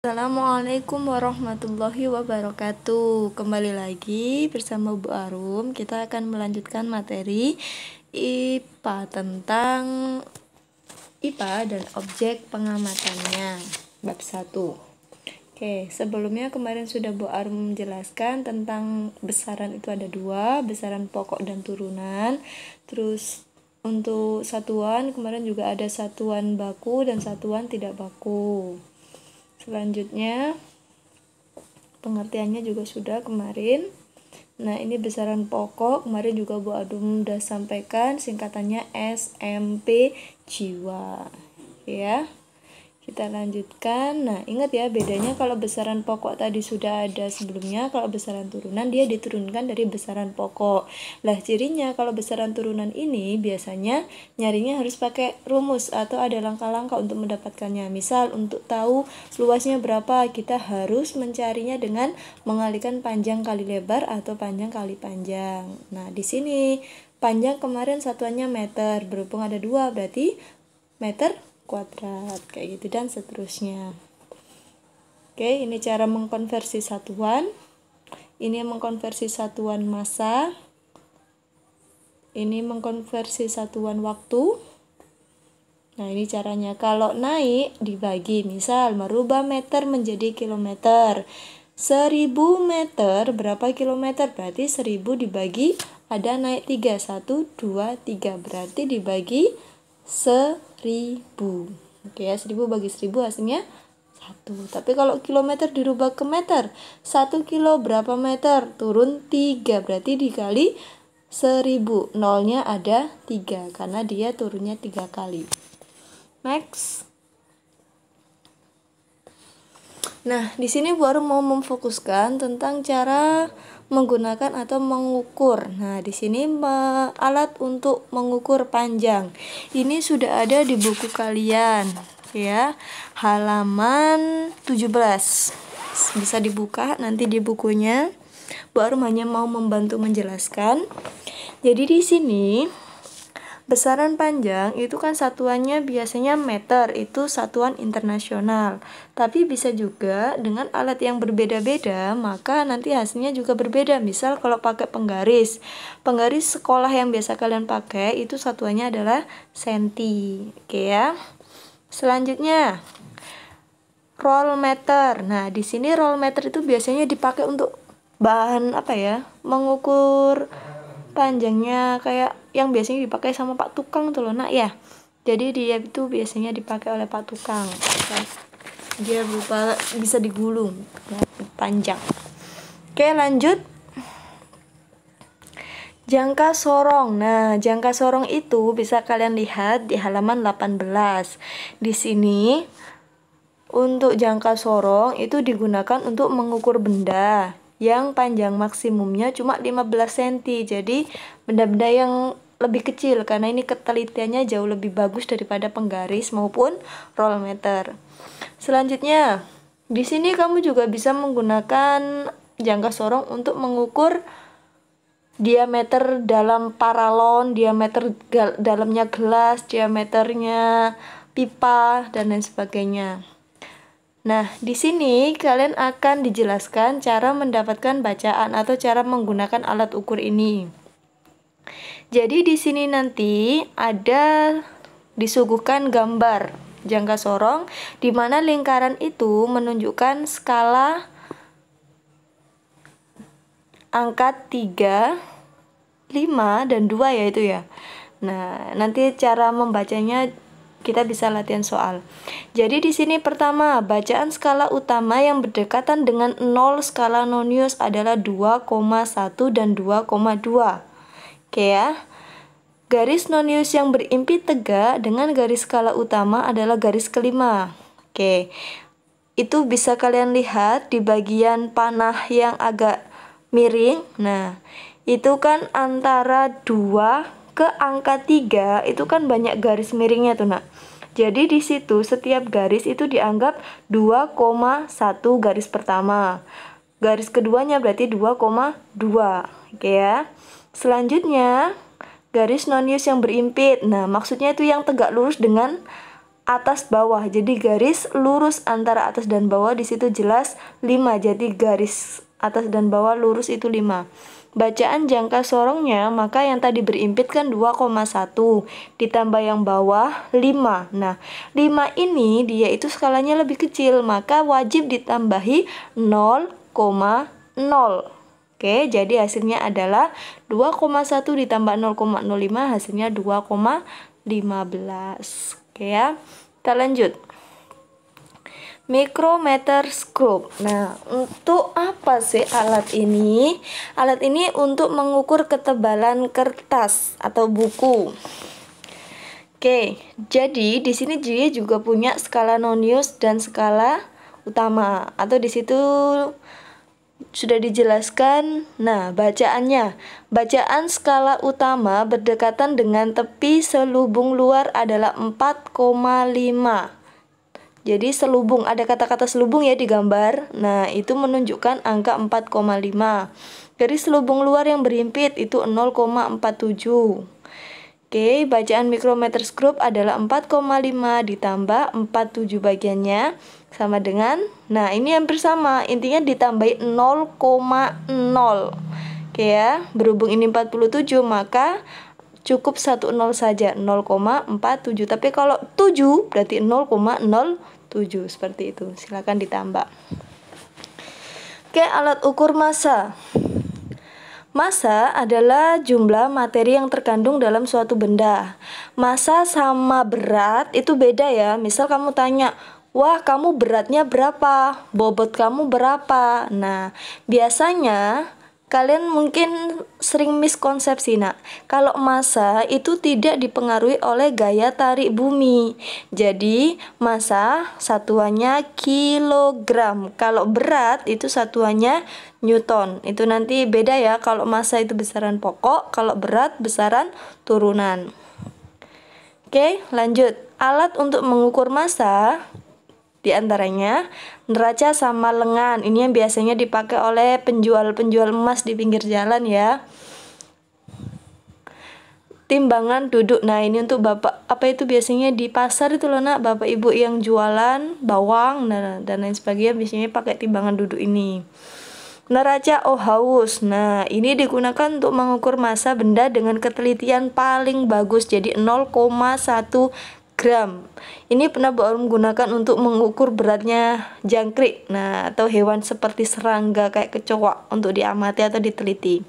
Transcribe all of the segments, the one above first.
Assalamualaikum warahmatullahi wabarakatuh. Kembali lagi bersama Bu Arum. Kita akan melanjutkan materi IPA tentang IPA dan objek pengamatannya bab 1. Oke, sebelumnya kemarin sudah Bu Arum menjelaskan tentang besaran itu ada dua, besaran pokok dan turunan. Terus untuk satuan kemarin juga ada satuan baku dan satuan tidak baku. Selanjutnya pengertiannya juga sudah kemarin. Nah, ini besaran pokok kemarin juga Bu Adum udah sampaikan, singkatannya SMP jiwa. Ya. Kita lanjutkan. Nah, ingat ya bedanya kalau besaran pokok tadi sudah ada sebelumnya, kalau besaran turunan dia diturunkan dari besaran pokok. Lah, cirinya kalau besaran turunan ini biasanya nyarinya harus pakai rumus atau ada langkah-langkah untuk mendapatkannya. Misal untuk tahu luasnya berapa, kita harus mencarinya dengan mengalihkan panjang kali lebar atau panjang kali panjang. Nah, di sini panjang kemarin satuannya meter, berhubung ada dua berarti meter kuadrat, kayak gitu dan seterusnya. Oke, ini cara mengkonversi satuan. Ini mengkonversi satuan massa. Ini mengkonversi satuan waktu. Nah, ini caranya. Kalau naik dibagi, misal merubah meter menjadi kilometer. 1000 meter berapa kilometer? Berarti 1000 dibagi ada naik 3, 1, 2, 3, berarti dibagi 1000. Oke ya, 1000 bagi 1000 hasilnya 1. Tapi kalau kilometer dirubah ke meter, 1 kilo berapa meter? Turun 3, berarti dikali 1000. Nolnya ada 3 karena dia turunnya 3 kali. Next. Nah, di sini baru mau memfokuskan tentang cara menggunakan atau mengukur. Nah, di sini alat untuk mengukur panjang. Ini sudah ada di buku kalian, ya. Halaman 17. Bisa dibuka nanti di bukunya. Baru hanya mau membantu menjelaskan. Jadi di sini besaran panjang itu kan satuannya biasanya meter, itu satuan internasional. Tapi bisa juga dengan alat yang berbeda-beda, maka nanti hasilnya juga berbeda. Misal kalau pakai penggaris, penggaris sekolah yang biasa kalian pakai itu satuannya adalah senti. Oke ya. Selanjutnya roll meter. Nah, di sini roll meter itu biasanya dipakai untuk bahan apa ya? Mengukur panjangnya kayak yang biasanya dipakai sama Pak Tukang tuh loh, Nak ya. Jadi dia itu biasanya dipakai oleh Pak Tukang. Dia berupa bisa digulung ya, panjang. Oke, lanjut. Jangka sorong. Nah, jangka sorong itu bisa kalian lihat di halaman 18. Di sini untuk jangka sorong itu digunakan untuk mengukur benda yang panjang maksimumnya cuma 15 cm. Jadi benda-benda yang lebih kecil karena ini ketelitiannya jauh lebih bagus daripada penggaris maupun roll meter. Selanjutnya, di sini kamu juga bisa menggunakan jangka sorong untuk mengukur diameter dalam paralon, diameter dalamnya gelas, diameternya pipa dan lain sebagainya. Nah, di sini kalian akan dijelaskan cara mendapatkan bacaan atau cara menggunakan alat ukur ini. Jadi di sini nanti ada disuguhkan gambar jangka sorong di mana lingkaran itu menunjukkan skala angka 3, 5 dan 2 ya itu ya. Nah, nanti cara membacanya kita bisa latihan soal. Jadi di sini pertama, bacaan skala utama yang berdekatan dengan 0 skala nonius adalah 2,1 dan 2,2. Oke ya. Garis nonius yang berimpit tegak dengan garis skala utama adalah garis kelima. Oke. Itu bisa kalian lihat di bagian panah yang agak miring. Nah, itu kan antara 2 ke angka 3 itu kan banyak garis miringnya tuh, Nak. Jadi di situ setiap garis itu dianggap 2,1 garis pertama. Garis keduanya berarti 2,2. Oke ya. Selanjutnya garis nonius yang berimpit. Nah, maksudnya itu yang tegak lurus dengan atas bawah. Jadi garis lurus antara atas dan bawah di situ jelas 5. Jadi garis atas dan bawah lurus itu 5. Bacaan jangka sorongnya, maka yang tadi berimpit kan 2,1 ditambah yang bawah 5. Nah, 5 ini dia itu skalanya lebih kecil, maka wajib ditambahi 0,0. Oke, jadi hasilnya adalah 2,1 ditambah 0,05 hasilnya 2,15. Oke ya. Kita lanjut. Micrometerscope. Nah, untuk apa sih alat ini? Alat ini untuk mengukur ketebalan kertas atau buku. Oke, jadi di sini dia juga punya skala Nonius dan skala utama, atau di situ sudah dijelaskan. Nah, bacaannya. Bacaan skala utama berdekatan dengan tepi selubung luar adalah 4,5. Jadi selubung, ada kata-kata selubung ya di gambar. Nah, itu menunjukkan angka 4,5. Garis selubung luar yang berimpit itu 0,47. Oke, bacaan micrometerscope adalah 4,5 ditambah 47 bagiannya sama dengan, nah ini hampir sama, intinya ditambahi 0,0. Oke ya, berhubung ini 47 maka cukup 1 0 saja, 0,47. Tapi kalau 7 berarti 0,07 seperti itu. Silakan ditambah. Oke, alat ukur massa. Massa adalah jumlah materi yang terkandung dalam suatu benda. Massa sama berat itu beda ya. Misal kamu tanya, "Wah, kamu beratnya berapa? Bobot kamu berapa?" Nah, biasanya kalian mungkin sering miskonsepsi, nak. Kalau massa itu tidak dipengaruhi oleh gaya tarik bumi. Jadi, massa satuannya kilogram. Kalau berat itu satuannya newton. Itu nanti beda ya. Kalau massa itu besaran pokok, kalau berat besaran turunan. Oke, lanjut. Alat untuk mengukur massa di antaranya neraca sama lengan. Ini yang biasanya dipakai oleh penjual-penjual emas di pinggir jalan ya. Timbangan duduk. Nah, ini untuk bapak, apa itu biasanya di pasar itu loh, nak, bapak ibu yang jualan bawang dan lain sebagainya biasanya pakai timbangan duduk ini. Neraca Ohaus. Nah, ini digunakan untuk mengukur massa benda dengan ketelitian paling bagus, jadi 0,1 gram. Ini pernah Bu Arum gunakan untuk mengukur beratnya jangkrik, nah, atau hewan seperti serangga kayak kecoa untuk diamati atau diteliti.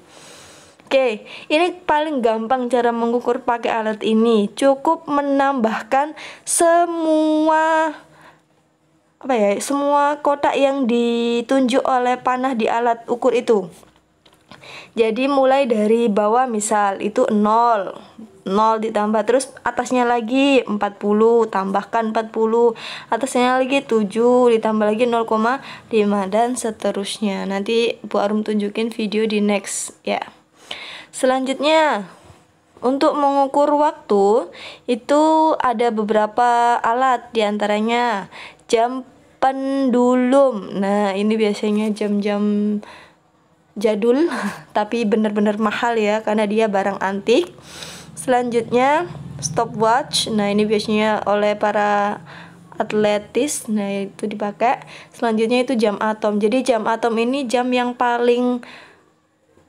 Oke, ini paling gampang cara mengukur pakai alat ini. Cukup menambahkan semua kotak yang ditunjuk oleh panah di alat ukur itu. Jadi mulai dari bawah misal itu 0 ditambah terus atasnya lagi 40, tambahkan 40, atasnya lagi 7, ditambah lagi 0,5 dan seterusnya. Nanti Bu Arum tunjukin video di next ya. Selanjutnya, untuk mengukur waktu itu ada beberapa alat, diantaranya jam pendulum. Nah, ini biasanya jam-jam jadul tapi benar-benar mahal ya karena dia barang antik. Selanjutnya stopwatch. Nah, ini biasanya oleh para atletis, nah itu dipakai. Selanjutnya itu jam atom. Jadi jam atom ini jam yang paling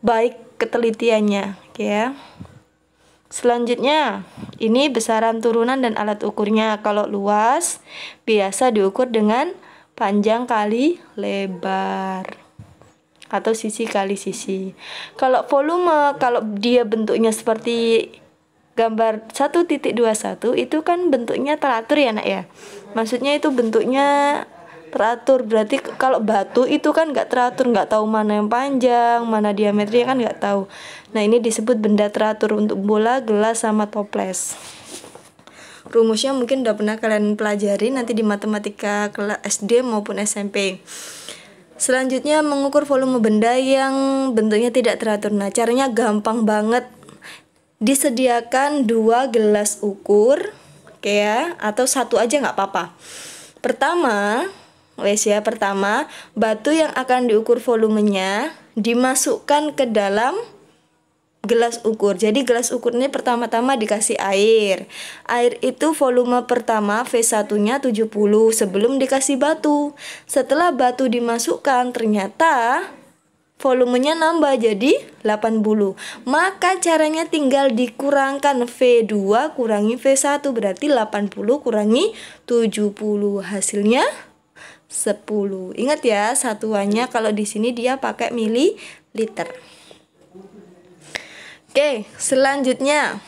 baik ketelitiannya ya. Selanjutnya ini besaran turunan dan alat ukurnya. Kalau luas biasa diukur dengan panjang kali lebar atau sisi kali sisi. Kalau volume, kalau dia bentuknya seperti gambar 1.21 itu kan bentuknya teratur ya, nak ya. Maksudnya itu bentuknya teratur, berarti kalau batu itu kan nggak teratur, nggak tahu mana yang panjang, mana diameternya kan nggak tahu. Nah, ini disebut benda teratur untuk bola, gelas, sama toples. Rumusnya mungkin udah pernah kalian pelajari nanti di matematika kelas SD maupun SMP. Selanjutnya mengukur volume benda yang bentuknya tidak teratur. Nah, caranya gampang banget. Disediakan 2 gelas ukur, oke ya, atau satu aja nggak apa-apa. Pertama, batu yang akan diukur volumenya dimasukkan ke dalam gelas ukur. Jadi gelas ukurnya pertama-tama dikasih air. Air itu volume pertama V1-nya 70 sebelum dikasih batu. Setelah batu dimasukkan ternyata volumenya nambah jadi 80. Maka caranya tinggal dikurangkan V2 kurangi V1, berarti 80 kurangi 70. Hasilnya 10. Ingat ya, satuannya kalau di sini dia pakai mililiter. Oke, selanjutnya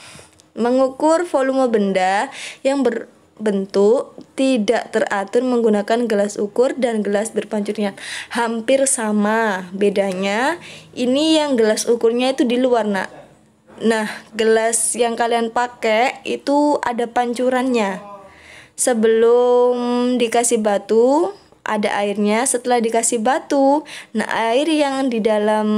mengukur volume benda yang berbentuk tidak teratur menggunakan gelas ukur dan gelas berpancurnya. Hampir sama, bedanya ini yang gelas ukurnya itu di luar, nak. Nah, gelas yang kalian pakai itu ada pancurannya. Sebelum dikasih batu ada airnya, setelah dikasih batu, nah air yang di dalam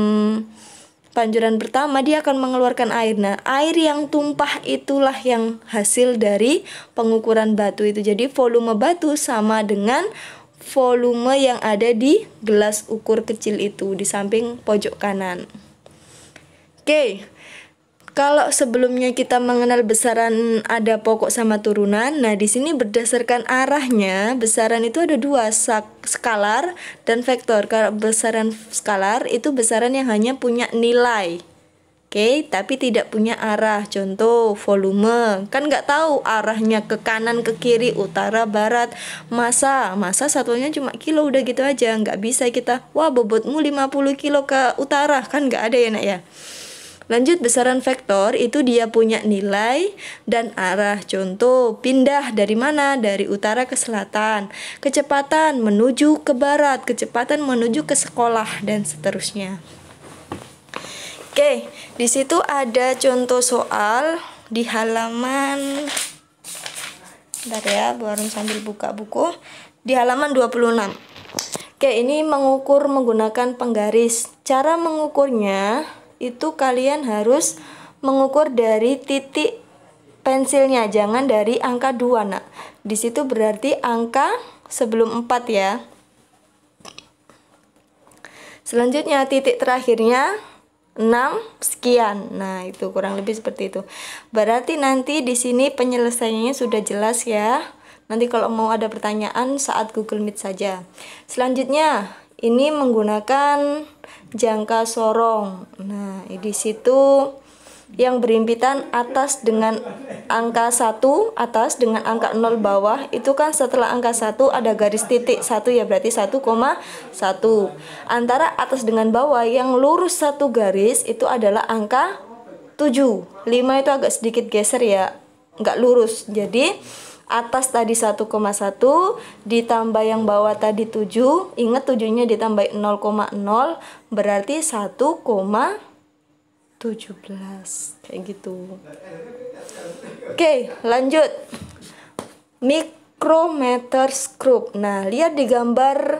pancuran pertama dia akan mengeluarkan air. Nah, air yang tumpah itulah yang hasil dari pengukuran batu itu. Jadi volume batu sama dengan volume yang ada di gelas ukur kecil itu di samping pojok kanan. Oke. Kalau sebelumnya kita mengenal besaran ada pokok sama turunan, nah di sini berdasarkan arahnya besaran itu ada dua, skalar dan vektor. Kalau besaran skalar itu besaran yang hanya punya nilai, oke, tapi tidak punya arah. Contoh volume, kan nggak tahu arahnya ke kanan, ke kiri, utara, barat. Massa satuannya cuma kilo, udah gitu aja. Nggak bisa kita, wah bobotmu 50 kilo ke utara, kan nggak ada ya nak ya. Lanjut, besaran vektor itu dia punya nilai dan arah. Contoh, pindah dari mana? Dari utara ke selatan. Kecepatan menuju ke barat, kecepatan menuju ke sekolah, dan seterusnya. Oke, di situ ada contoh soal di halaman, bentar ya, baru sambil buka buku. Di halaman 26. Oke, ini mengukur menggunakan penggaris. Cara mengukurnya itu kalian harus mengukur dari titik pensilnya, jangan dari angka 2, nak. Di situ berarti angka sebelum 4 ya. Selanjutnya titik terakhirnya 6 sekian. Nah, itu kurang lebih seperti itu. Berarti nanti di sini penyelesaiannya sudah jelas ya. Nanti kalau mau ada pertanyaan saat Google Meet saja. Selanjutnya ini menggunakan jangka sorong. Nah, di situ yang berimpitan atas dengan angka 1 atas dengan angka 0 bawah, itu kan setelah angka 1 ada garis titik 1 ya, berarti 1,1. Antara atas dengan bawah yang lurus satu garis itu adalah angka 7. 5 itu agak sedikit geser ya, nggak lurus. Jadi atas tadi 1,1 ditambah yang bawah tadi 7, ingat 7-nya ditambah 0,0 berarti 1,17 kayak gitu. Oke, lanjut. Micrometer scope. Nah, lihat di gambar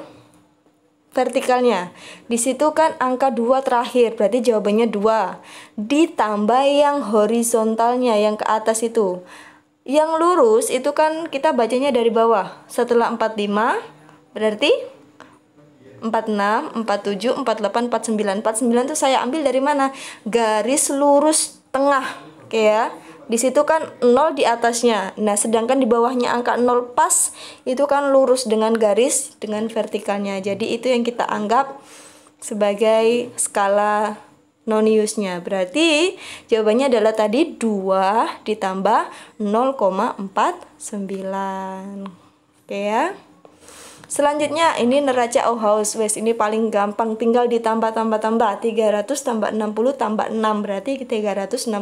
vertikalnya. Di situ kan angka 2 terakhir, berarti jawabannya 2. Ditambah yang horizontalnya yang ke atas itu. Yang lurus itu kan kita bacanya dari bawah. Setelah 45 berarti 46, 47, 48, 49. 49 itu saya ambil dari mana? Garis lurus tengah. Oke ya. Di situ kan 0 di atasnya. Nah, sedangkan di bawahnya angka 0 pas itu kan lurus dengan garis dengan vertikalnya. Jadi itu yang kita anggap sebagai skala Noniusnya. Berarti jawabannya adalah tadi 2 ditambah 0,49. Oke ya. Selanjutnya ini neraca Auhaus. Ini paling gampang, tinggal ditambah 300 tambah 60 tambah 6 berarti 366.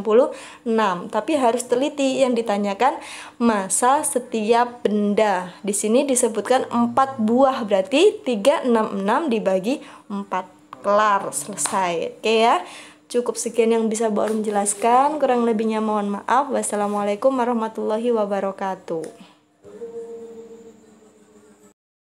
Tapi harus teliti, yang ditanyakan massa setiap benda. Di sini disebutkan 4 buah berarti 366 dibagi 4. Kelar, selesai. Oke ya. Cukup sekian yang bisa Bu Arum jelaskan. Kurang lebihnya mohon maaf. Wassalamualaikum warahmatullahi wabarakatuh.